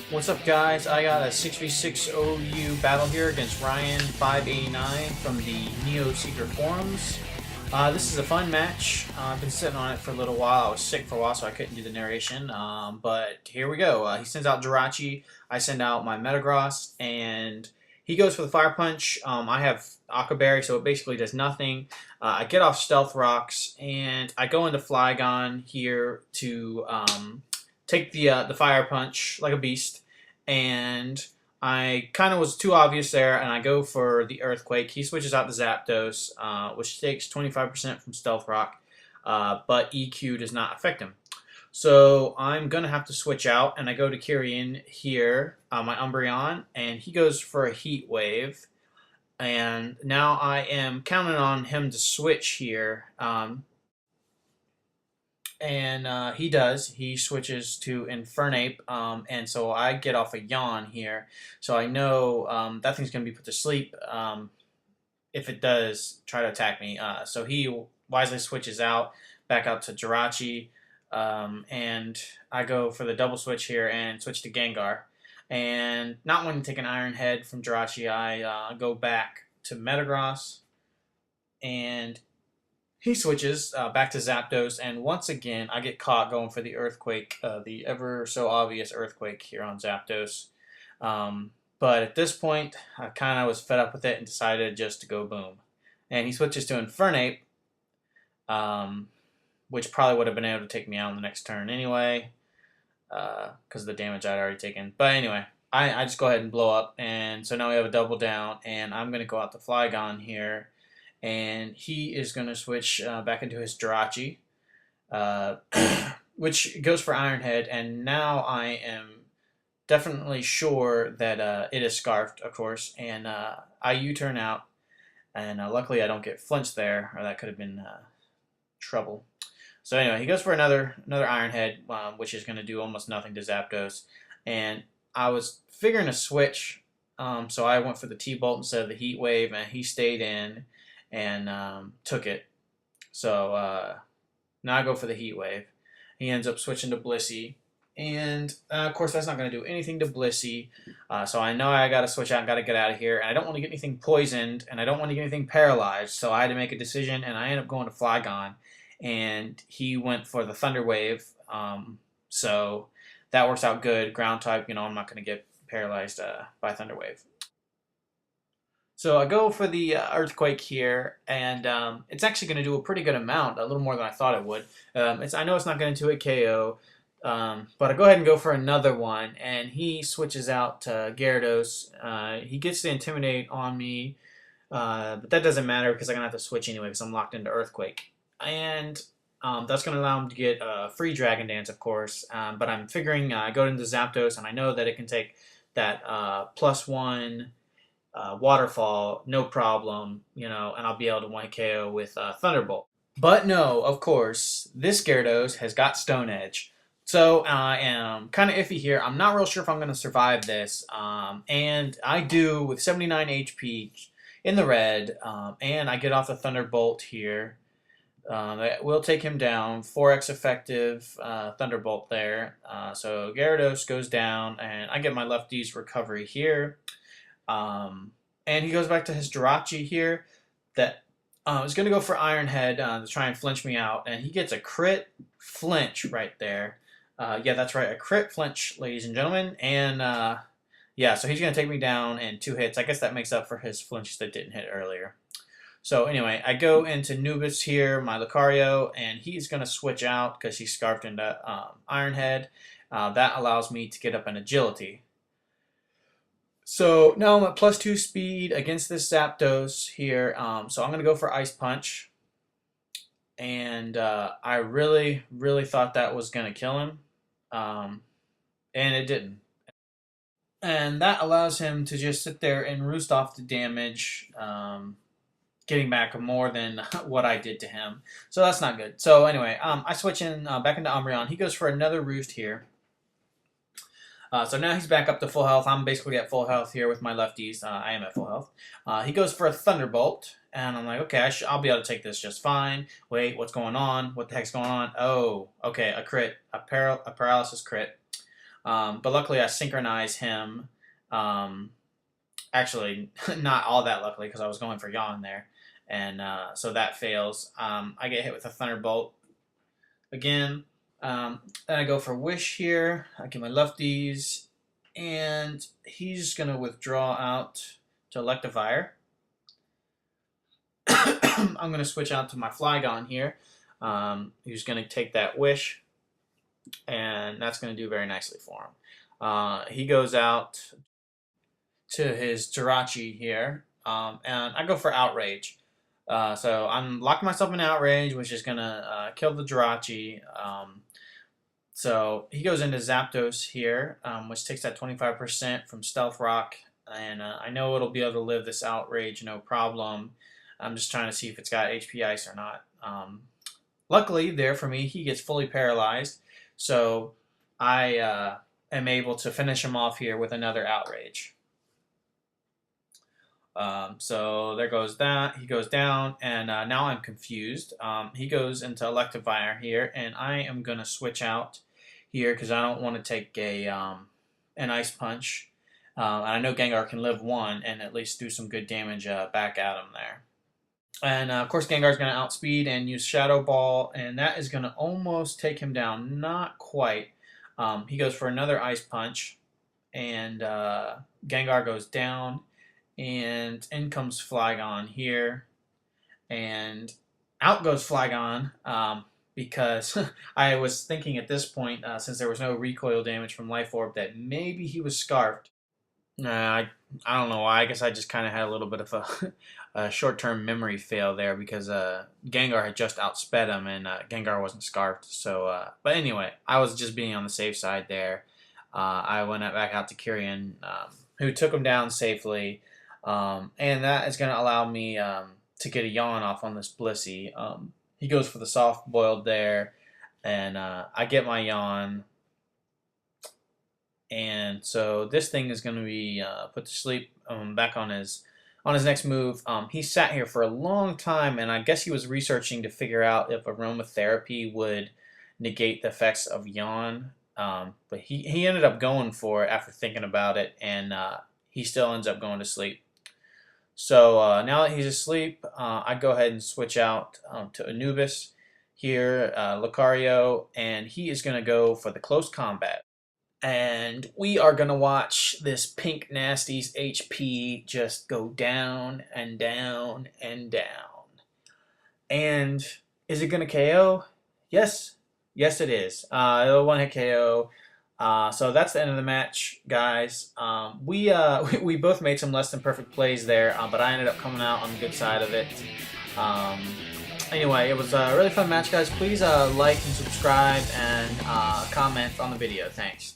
What's up, guys? I got a 6v6 OU battle here against Ryan589 from the Neoseeker Forums. This is a fun match. I've been sitting on it for a little while. I was sick for a while, so I couldn't do the narration. But here we go. He sends out Jirachi. I send out my Metagross, and he goes for the Fire Punch. I have Akaberry, so it basically does nothing. I get off Stealth Rocks, and I go into Flygon here to take the Fire Punch like a beast. And I kind of was too obvious there, and I go for the Earthquake. He switches out the Zapdos, which takes 25% from Stealth Rock, but EQ does not affect him. So I'm going to have to switch out, and I go to Kyrian here, my Umbreon, and he goes for a Heat Wave. And now I am counting on him to switch here. And he does. He switches to Infernape, and so I get off a Yawn here. So I know that thing's going to be put to sleep if it does try to attack me. So he wisely switches out, back out to Jirachi, and I go for the double switch here and switch to Gengar. And not wanting to take an Iron Head from Jirachi, I go back to Metagross, and he switches back to Zapdos, and once again, I get caught going for the Earthquake, the ever so obvious Earthquake here on Zapdos. But at this point, I kind of was fed up with it and decided just to go boom. And he switches to Infernape, which probably would have been able to take me out on the next turn anyway, because of the damage I'd already taken. But anyway, I just go ahead and blow up, and so now we have a double down, and I'm going to go out to Flygon here. And he is going to switch back into his Jirachi, which goes for Iron Head. And now I am definitely sure that it is Scarfed, of course. And I U-turn out. And luckily I don't get flinched there, or that could have been trouble. So anyway, he goes for another Iron Head, which is going to do almost nothing to Zapdos. And I was figuring a switch, so I went for the T-Bolt instead of the Heat Wave, and he stayed in and took it. So now I go for the Heat Wave. He ends up switching to Blissey, and of course that's not going to do anything to Blissey. So I know I got to switch out and got to get out of here, and I don't want to get anything poisoned, and I don't want to get anything paralyzed. So I had to make a decision, and I ended up going to Flygon, and he went for the Thunder Wave. So that works out good. Ground type, I'm not going to get paralyzed by Thunder Wave. So I go for the Earthquake here, and it's actually going to do a pretty good amount, a little more than I thought it would. I know it's not going to do a KO, but I go ahead and go for another one, and he switches out to Gyarados. He gets to Intimidate on me, but that doesn't matter because I'm going to have to switch anyway because I'm locked into Earthquake. And that's going to allow him to get a free Dragon Dance, of course, but I'm figuring I go into Zapdos, and I know that it can take that +1 Waterfall, no problem, and I'll be able to 1 KO with Thunderbolt. But no, of course, this Gyarados has got Stone Edge. So I am kind of iffy here. I'm not real sure if I'm going to survive this. And I do with 79 HP in the red, and I get off the Thunderbolt here. It will take him down, 4x effective Thunderbolt there. So Gyarados goes down, and I get my lefty's recovery here. And he goes back to his Jirachi here that is going to go for Iron Head to try and flinch me out. And he gets a crit flinch right there. Yeah, that's right, a crit flinch, ladies and gentlemen. And yeah, so he's going to take me down in 2 hits. I guess that makes up for his flinches that didn't hit earlier. So anyway, I go into Nubis here, my Lucario, and he's going to switch out because he's scarfed into Iron Head. That allows me to get up an Agility. So now I'm at +2 speed against this Zapdos here. So I'm going to go for Ice Punch. And I really, really thought that was going to kill him. And it didn't. And that allows him to just sit there and roost off the damage, getting back more than what I did to him. So that's not good. So anyway, I switch in back into Umbreon. He goes for another roost here. So now he's back up to full health. I'm basically at full health here with my lefties. I am at full health. He goes for a Thunderbolt, and I'm like, okay, I'll be able to take this just fine. Wait, what's going on? What the heck's going on? Oh, okay, a crit, a paralysis crit. But luckily I synchronize him. Actually, not all that luckily because I was going for Yawn there. And so that fails. I get hit with a Thunderbolt again. Then I go for Wish here. I get my lefties. And he's going to withdraw out to Electivire. I'm going to switch out to my Flygon here. Who's going to take that Wish. And that's going to do very nicely for him. He goes out to his Jirachi here. And I go for Outrage. So I'm locking myself in Outrage, which is going to kill the Jirachi. So he goes into Zapdos here, which takes that 25% from Stealth Rock. And I know it'll be able to live this Outrage, no problem. I'm just trying to see if it's got HP Ice or not. Luckily, there for me, he gets fully paralyzed. So I am able to finish him off here with another Outrage. So there goes that. He goes down, and now I'm confused. He goes into Electivire here, and I am going to switch out here because I don't want to take an Ice Punch. I know Gengar can live one and at least do some good damage back at him there. And of course Gengar's going to outspeed and use Shadow Ball, and that is going to almost take him down. Not quite. He goes for another Ice Punch, and Gengar goes down. And in comes Flygon here, and out goes Flygon because I was thinking at this point, since there was no recoil damage from Life Orb, that maybe he was Scarfed. I don't know why. I guess I just kind of had a little bit of a short-term memory fail there because Gengar had just outsped him, and Gengar wasn't Scarfed. So, but anyway, I was just being on the safe side there. I went back out to Kyrian, who took him down safely. And that is going to allow me to get a Yawn off on this Blissey. He goes for the soft boiled there, and I get my Yawn. And so this thing is going to be put to sleep back on his next move. He sat here for a long time, and I guess he was researching to figure out if aromatherapy would negate the effects of Yawn. But he ended up going for it after thinking about it, and he still ends up going to sleep. So now that he's asleep, I go ahead and switch out to Anubis here, Lucario, and he is going to go for the close combat. And we are going to watch this Pink Nasty's HP just go down and down and down. And is it going to KO? Yes. Yes, it is. It'll one-hit KO. So that's the end of the match, guys. We both made some less than perfect plays there, but I ended up coming out on the good side of it. Anyway, it was a really fun match, guys. Please like and subscribe and comment on the video. Thanks.